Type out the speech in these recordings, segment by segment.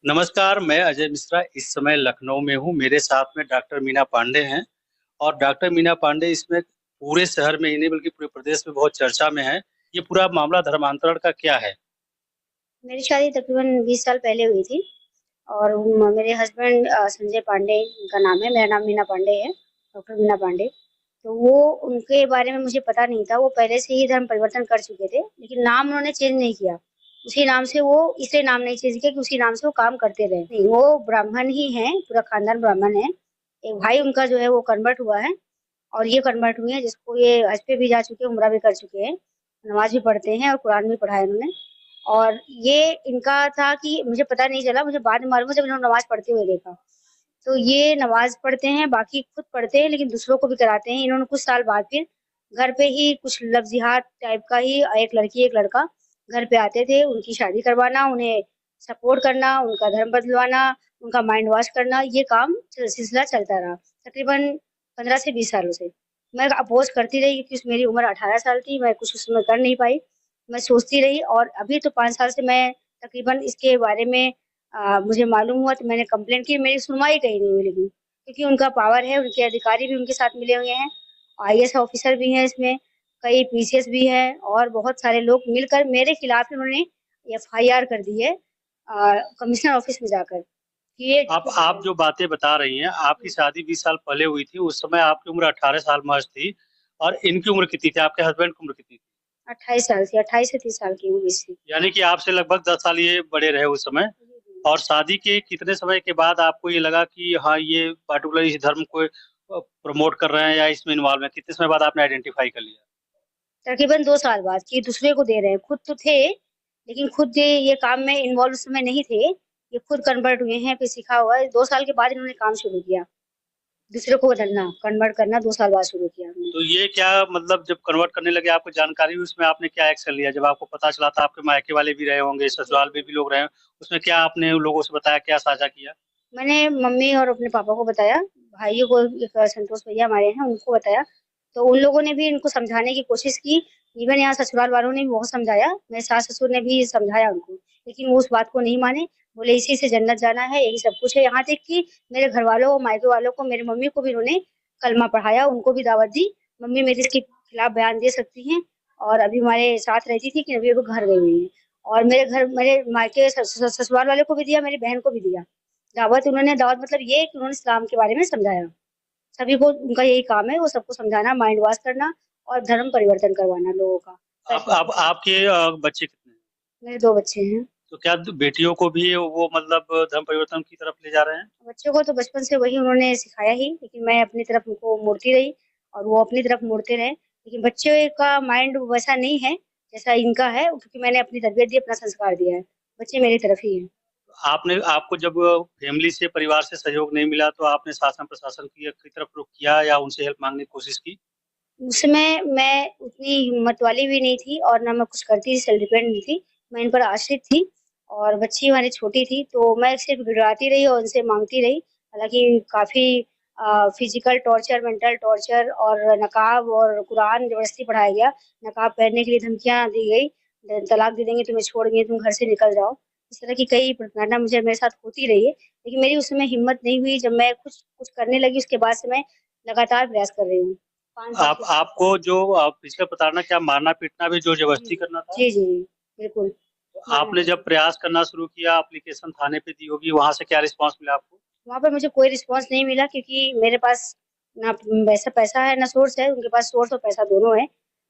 नमस्कार, मैं अजय मिश्रा इस समय लखनऊ में हूँ। मेरे साथ में डॉक्टर मीना पांडे हैं और डॉक्टर मीना पांडे इसमें पूरे शहर में ही नहीं बल्कि पूरे प्रदेश में बहुत चर्चा में है। ये पूरा मामला धर्मांतरण का क्या है? मेरी शादी तकरीबन 20 साल पहले हुई थी और मेरे हस्बैंड संजय पांडे उनका नाम है, मेरा नाम मीना पांडे है, डॉक्टर मीना पांडे। तो वो उनके बारे में मुझे पता नहीं था, वो पहले से ही धर्म परिवर्तन कर चुके थे, लेकिन नाम उन्होंने चेंज नहीं किया। उसी नाम से वो इसलिए नाम नहीं चेंज किया कि उसी नाम से वो काम करते रहे। नहीं, वो ब्राह्मण ही हैं, पूरा खानदान ब्राह्मण है। एक भाई उनका जो है वो कन्वर्ट हुआ है और ये कन्वर्ट हुए हैं जिसको ये हज पे भी जा चुके हैं, उम्रा भी कर चुके हैं, नमाज भी पढ़ते हैं और कुरान भी पढ़ा है इन्होंने। और ये इनका था कि मुझे पता नहीं चला, मुझे बाद में मालूम हुआ जब इन्होंने नमाज पढ़ते हुए देखा। तो ये नमाज पढ़ते हैं, बाकी खुद पढ़ते हैं लेकिन दूसरों को भी कराते हैं। इन्होंने कुछ साल बाद फिर घर पे ही कुछ लफ्जियात टाइप का ही, एक लड़की एक लड़का घर पे आते थे, उनकी शादी करवाना, उन्हें सपोर्ट करना, उनका धर्म बदलवाना, उनका माइंड वॉश करना, ये काम सिलसिला चलता रहा तकरीबन 15 से 20 सालों से। मैं अपोज करती रही क्योंकि मेरी उम्र 18 साल थी, मैं कुछ उसमें कर नहीं पाई। मैं सोचती रही और अभी तो 5 साल से मैं तकरीबन इसके बारे में मुझे मालूम हुआ तो मैंने कंप्लेंट की। मेरी सुनवाई कहीं नहीं मिलेगी क्योंकि उनका पावर है, उनके अधिकारी भी उनके साथ मिले हुए हैं, आईएएस ऑफिसर भी हैं इसमें, कई पीसीएस भी हैं और बहुत सारे लोग मिलकर मेरे खिलाफ इन्होंने एफआईआर कर दी है कमिश्नर ऑफिस में जाकर कि ये आप जो बातें बता रही हैं, आपकी शादी 20 साल पहले हुई थी, उस समय आपकी उम्र 18 साल महज थी और इनकी उम्र कितनी थी? आपके हस्बैंड की उम्र कितनी थी? 28 साल से 28 से 30 साल की हुई थी। यानी कि आपसे लगभग 10 साल ये बड़े रहे उस समय। और शादी के कितने समय के बाद आपको ये लगा कि हाँ, ये पार्टिकुलर इस धर्म को प्रमोट कर रहे हैं या इसमें इन्वॉल्व है? कितने समय बाद आपने आइडेंटिफाई कर लिया? तकरीबन 2 साल बाद कि दूसरे को दे रहे हैं, खुद तो थे लेकिन खुद ये काम में इन्वॉल्व उस समय नहीं थे। ये खुद कन्वर्ट हुए हैं, फिर सीखा हुआ है। 2 साल के बाद इन्होंने काम शुरू किया, दूसरे को बदलना, कन्वर्ट करना 2 साल बाद शुरू किया हमने। तो ये क्या मतलब जब कन्वर्ट करने लगे आपको जानकारी हुई, उसमें आपने क्या एक्शन लिया? जब आपको पता चला था, आपके मायके वाले भी रहे होंगे, ससुराल में भी लोग रहे, उसमें क्या आपने उन लोगों से बताया, क्या साझा किया? मैंने मम्मी और अपने पापा को बताया, भाइयों को, एक संतोष भैया हमारे हैं उनको बताया। तो उन लोगों ने भी इनको समझाने की कोशिश की। इवन यहाँ ससुराल वालों ने भी बहुत समझाया, मेरे सास ससुर ने भी समझाया उनको, लेकिन वो उस बात को नहीं माने। बोले इसी से जन्नत जाना है, यही सब कुछ है। यहाँ तक कि मेरे घर वालों और मायके वालों को, मेरी मम्मी को भी इन्होंने कलमा पढ़ाया, उनको भी दावत दी। मम्मी मेरी इसके खिलाफ बयान दे सकती हैं और अभी हमारे साथ रहती थी कि अभी वो घर गई हुई है। और मेरे मायके ससुराल वाले को भी दिया, मेरी बहन को भी दिया दावत। उन्होंने दावत मतलब ये कि उन्होंने इस्लाम के बारे में समझाया सभी को। उनका यही काम है, वो सबको समझाना, माइंड वॉश करना और धर्म परिवर्तन करवाना लोगों का। आप आपके बच्चे कितने हैं? मेरे 2 बच्चे हैं। तो क्या बेटियों को भी वो मतलब धर्म परिवर्तन की तरफ ले जा रहे हैं? बच्चों को तो बचपन से वही उन्होंने सिखाया ही, लेकिन मैं अपनी तरफ उनको मोड़ती रही और वो अपनी तरफ मोड़ते रहे। लेकिन बच्चे का माइंड वैसा नहीं है जैसा इनका है, क्योंकि मैंने अपनी तरबियत दी, अपना संस्कार दिया है। बच्चे मेरी तरफ ही है। आपने आपको जब फैमिली से, परिवार से सहयोग नहीं मिला, तो आपने शासन प्रशासन की तरफ रुख किया या उनसे हेल्प मांगने की कोशिश की? उस समय मैं उतनी हिम्मत वाली भी नहीं थी और ना मैं कुछ करती थी, सेल्फ डिपेंडेंट थी। मैं इन पर आश्रित थी और बच्ची हमारी छोटी थी, तो मैं सिर्फ गिड़ाती रही और उनसे माँगती रही। हालाँकि काफ़ी फिज़िकल टॉर्चर, मेंटल टॉर्चर और नकाब और कुरान ज़बरदस्ती पढ़ाया गया। नकाब पहनने के लिए धमकियाँ दी गई, तलाक दे देंगे, तुम्हें छोड़ देंगे, तुम घर से निकल जाओ। इस तरह की कई प्रताड़ना मुझे मेरे साथ होती रही है, लेकिन मेरी उस समय हिम्मत नहीं हुई। जब मैं कुछ कुछ करने लगी उसके बाद से मैं लगातार प्रयास कर रही हूँ। 5 साल से। आपको जो फिजिकल प्रताड़ना, क्या मारना पीटना भी, जोर जी, जबरदस्ती करना था? जी, जी, बिल्कुल, तो मारना आपने पड़ा। जब प्रयास करना शुरू किया, एप्लीकेशन थाने पे दी होगी, वहां से क्या रिस्पांस मिला आपको? वहाँ पर मुझे कोई रिस्पॉन्स नहीं मिला क्योंकि मेरे पास ना वैसा पैसा है, ना सोर्स है। उनके पास सोर्स और पैसा दोनों है,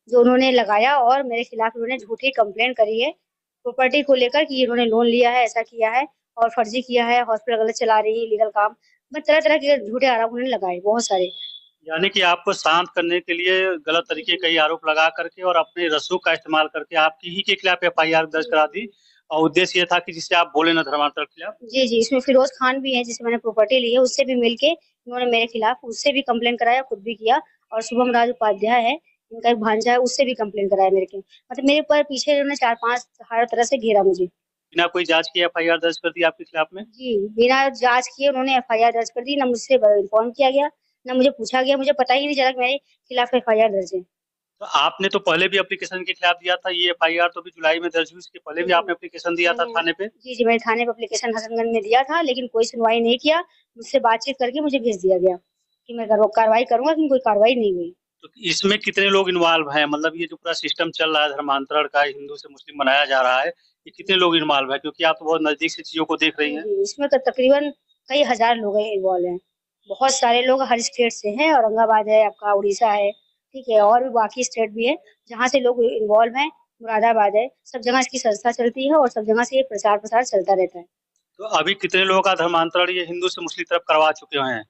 जो उन्होंने लगाया और मेरे खिलाफ उन्होंने झूठी कंप्लेंट करी है प्रॉपर्टी को लेकर कि इन्होंने लोन लिया है, ऐसा किया है और फर्जी किया है, हॉस्पिटल गलत चला रही है, लीगल काम। मैं तरह-तरह के झूठे आरोप उन्होंने लगाए, बहुत सारे। यानी कि आपको शांत करने के लिए गलत जी, तरीके जी। कई आरोप लगा करके और अपने रसूख का इस्तेमाल करके आपकी ही के खिलाफ एफआईआर दर्ज जी, करा जी। दी। और उद्देश्य ये था कि जिससे आप बोले ना धर्मांतरण के खिलाफ। जी, जी, इसमें फिरोज़ खान भी है जिससे मैंने प्रॉपर्टी ली है, उससे भी मिलके उन्होंने मेरे खिलाफ, उससे भी कंप्लेंट कराया, खुद भी किया। और शुभम राज उपाध्याय है, इनका एक भांजा है, उससे भी कंप्लेंट कराया मेरे के। मतलब मेरे ऊपर पीछे इन्होंने 4-5 हर तरह से घेरा मुझे। बिना कोई जांच के एफआईआर दर्ज कर दी आपके खिलाफ में? जी, बिना जाँच किए उन्होंने एफआईआर दर्ज कर दी, ना मुझसे इन्फॉर्म किया गया, ना मुझे पूछा गया। मुझे पता ही नहीं चला कि मेरे खिलाफ एफआईआर दर्ज है। तो आपने तो पहले भी एप्लीकेशन के खिलाफ दिया था, ये एफआईआर तो अभी जुलाई में दर्ज हुई, इसके पहले जी, भी जी। आपने एप्लीकेशन दिया था थाने पे? जी, मैंने थाने पे एप्लीकेशन हसनगंज में दिया था, लेकिन कोई सुनवाई नहीं किया। मुझसे बातचीत करके मुझे भेज दिया गया कि मैं कार्रवाई करूँगा, लेकिन कोई कार्रवाई नहीं हुई। तो इसमें कितने लोग इन्वॉल्व हैं? मतलब ये जो पूरा सिस्टम चल रहा है धर्मांतरण का, हिंदू से मुस्लिम बनाया जा रहा है, ये कितने लोग इन्वॉल्व हैं? क्योंकि आप तो बहुत नज़दीक से चीज़ों को देख रही जी, हैं। जी, इसमें तो तकरीबन कई हज़ार लोग हैं इन्वॉल्व हैं। बहुत सारे लोग हर स्टेट से हैं, औरंगाबाद है, आपका उड़ीसा है, ठीक है? और भी बाकी स्टेट भी है, जहाँ से लोग इन्वॉल्व हैं, मुरादाबाद है, सब जगह इसकी संस्था चलती है और सब जगह से ये प्रचार-प्रसार चलता रहता है। तो अभी कितने लोगों का धर्मांतरण ये हिंदू से मुस्लिम तरफ करवा चुके हैं?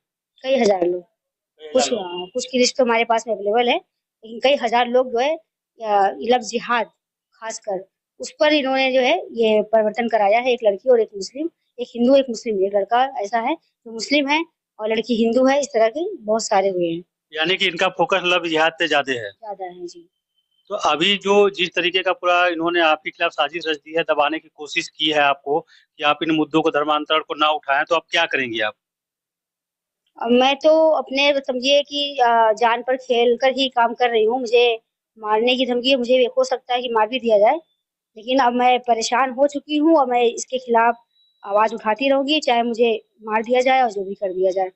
कई हज़ार लोग। कई हजार कुछ लोग। कुछ की लिस्ट तो हमारे पास में अवेलेबल है, लेकिन कई हज़ार लोग जो है लव जिहाद खासकर उस पर इन्होंने जो है ये परिवर्तन कराया है, एक लड़की और एक मुस्लिम, एक हिंदू, एक मुस्लिम, एक लड़का ऐसा है जो मुस्लिम है और लड़की हिंदू है, इस तरह के बहुत सारे हुए हैं। यानी कि इनका फोकस लव जिहाद पे ज़्यादा है। ज़्यादा है, जी। तो अभी जो जिस तरीके का पूरा इन्होंने आपके खिलाफ साजिश रच दी है, दबाने की कोशिश की है आपको कि आप इन मुद्दों को धर्मांतरण को ना उठाएँ, तो आप क्या करेंगी आप? मैं तो अपने समझिए कि जान पर खेल कर ही काम कर रही हूँ। मुझे मारने की धमकी है, मुझे हो सकता है कि मार भी दिया जाए। लेकिन अब मैं परेशान हो चुकी हूँ और मैं इसके खिलाफ आवाज़ उठाती रहूँगी, चाहे मुझे मार दिया जाए और जो भी कर दिया जाए।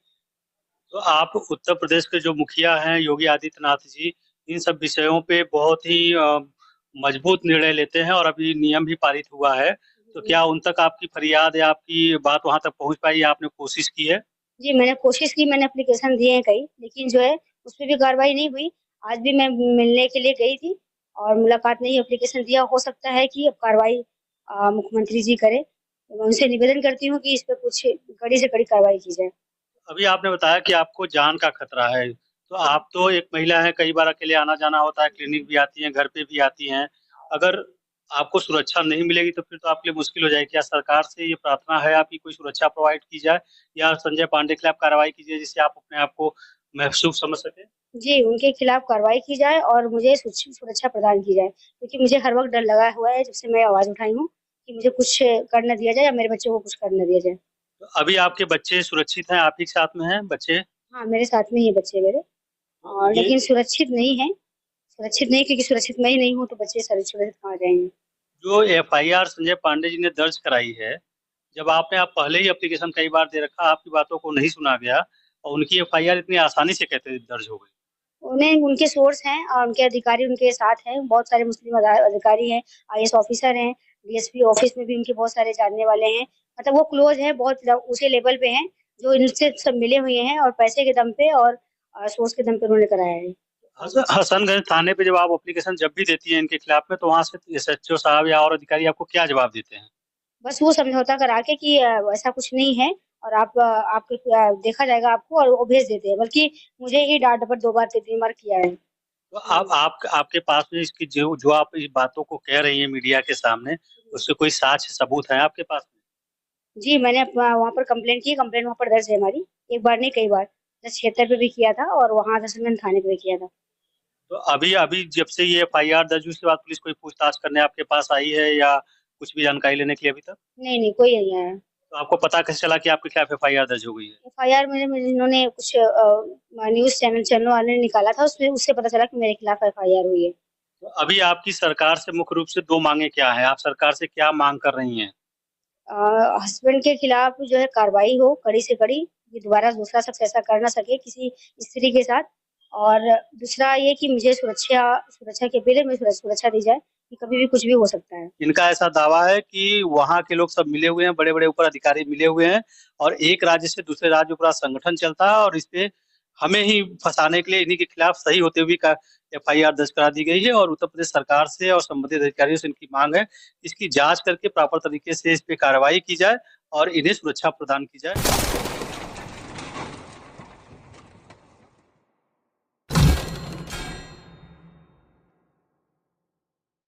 तो आप उत्तर प्रदेश के जो मुखिया हैं योगी आदित्यनाथ जी, इन सब विषयों पे बहुत ही मजबूत निर्णय लेते हैं और अभी नियम भी पारित हुआ है। तो जी। क्या उन तक आपकी फरियाद या आपकी बात वहाँ तक पहुँच पाई या आपने कोशिश की है? जी, मैंने कोशिश की, मैंने एप्लीकेशन दिए हैं कई, लेकिन जो है उसपे भी कार्रवाई नहीं हुई। आज भी मैं मिलने के लिए गई थी और मुलाकात नहीं, एप्लीकेशन दिया। हो सकता है कि अब कार्रवाई मुख्यमंत्री जी करें। तो मैं उनसे निवेदन करती हूँ कि इस पे कुछ कड़ी से कड़ी कार्रवाई की जाए। अभी आपने बताया कि आपको जान का खतरा है, तो आप तो एक महिला हैं, कई बार अकेले आना-जाना होता है, क्लिनिक भी आती हैं, घर पे भी आती हैं। अगर आपको सुरक्षा नहीं मिलेगी तो फिर तो आपके लिए मुश्किल हो जाएगी। क्या सरकार से ये प्रार्थना है आपकी कोई सुरक्षा प्रोवाइड की जाए या संजय पांडे के खिलाफ कार्रवाई की जाए जिससे आप अपने आप को महसूस समझ सकें? जी, उनके खिलाफ कार्रवाई की जाए और मुझे सुरक्षा प्रदान की जाए, क्योंकि मुझे हर वक़्त डर लगा हुआ है, जब से मैं आवाज़ उठाई हूँ कि मुझे कुछ कर ना दिया जाए या मेरे बच्चों को कुछ कर ना दिया जाए। तो अभी आपके बच्चे सुरक्षित हैं, आप ही के साथ में हैं बच्चे? हाँ, मेरे साथ में ही है बच्चे मेरे तो और ये लेकिन सुरक्षित नहीं क्योंकि सुरक्षित मैं ही नहीं हूँ, तो बच्चे सुरक्षित कहाँ जाएँगे? जो एफआईआर संजय पांडे जी ने दर्ज कराई है, जब आप पहले ही एप्लीकेशन कई बार दे रखा, आपकी बातों को नहीं सुना गया और उनकी एफआईआर इतनी आसानी से कैसे दर्ज हो गई? उन्हें उनके सोर्स हैं और उनके अधिकारी उनके साथ हैं, बहुत सारे मुस्लिम अधिकारी हैं, आईएएस ऑफिसर हैं, डीएसपी ऑफिस में भी उनके बहुत सारे जानने वाले हैं। मतलब वो क्लोज़ हैं, बहुत ऊँचे लेवल पे हैं, जो इनसे सब मिले हुए हैं और पैसे के दम पे और सोर्स के दम पे उन्होंने कराया है। हसनगंज थाने पे जब आप एप्लीकेशन जब भी देती हैं इनके खिलाफ में, तो वहाँ से एसएचओ साहब या और अधिकारी आपको क्या जवाब देते हैं? बस वो समझौता करा के कि ऐसा कुछ नहीं है और आपके देखा जाएगा आपको और वो भेज देते हैं। बल्कि मुझे ही डाँट-डपट 2 बार 3 बार किया है। तो आप आपके पास में इसकी जो जो आप इस बातों को कह रही हैं मीडिया के सामने, उसके कोई साक्ष्य सबूत है आपके पास में? जी, मैंने वहाँ पर कंप्लेंट की, कंप्लेंट वहाँ पर दर्ज है हमारी। एक बार नहीं कई बार। 1076 पे भी किया था और वहाँ दशरथगंज थाने पे भी किया था। तो अभी अभी जब से ये एफआईआर दर्ज हुई उसके बाद पुलिस कोई पूछताछ करने आपके पास आई है या कुछ भी जानकारी लेने के लिए अभी तक? नहीं, नहीं, कोई नहीं आया। तो आपको पता कैसे चला कि आपके खिलाफ एफआईआर दर्ज हो गई है? एफआईआर मेरे में इन्होंने कुछ न्यूज़ चैनल वाले ने निकाला था, उसमें उससे पता चला कि मेरे खिलाफ एफआईआर हुई है। तो अभी आपकी सरकार से मुख्य रूप से 2 माँगे क्या हैं? आप सरकार से क्या माँग कर रही हैं? हस्बैंड के खिलाफ जो है कार्रवाई हो कड़ी से कड़ी, कि दोबारा दूसरा शख्स ऐसा कर ना सके किसी स्त्री के साथ। और दूसरा ये कि मुझे सुरक्षा के पहले मुझे सुरक्षा दी जाए कि कभी भी कुछ भी हो सकता है। इनका ऐसा दावा है कि वहाँ के लोग सब मिले हुए हैं, बड़े-बड़े ऊपर अधिकारी मिले हुए हैं और एक राज्य से दूसरे राज्य में पूरा संगठन चलता है और इसपे हमें ही फँसाने के लिए इन्हीं के खिलाफ सही होते हुए का एफआईआर दर्ज करा दी गई है और उत्तर प्रदेश सरकार से और संबंधित अधिकारियों से इनकी माँग है, इसकी जाँच करके प्रॉपर तरीके से इस पे कार्रवाई की जाए और इन्हें सुरक्षा प्रदान की जाए।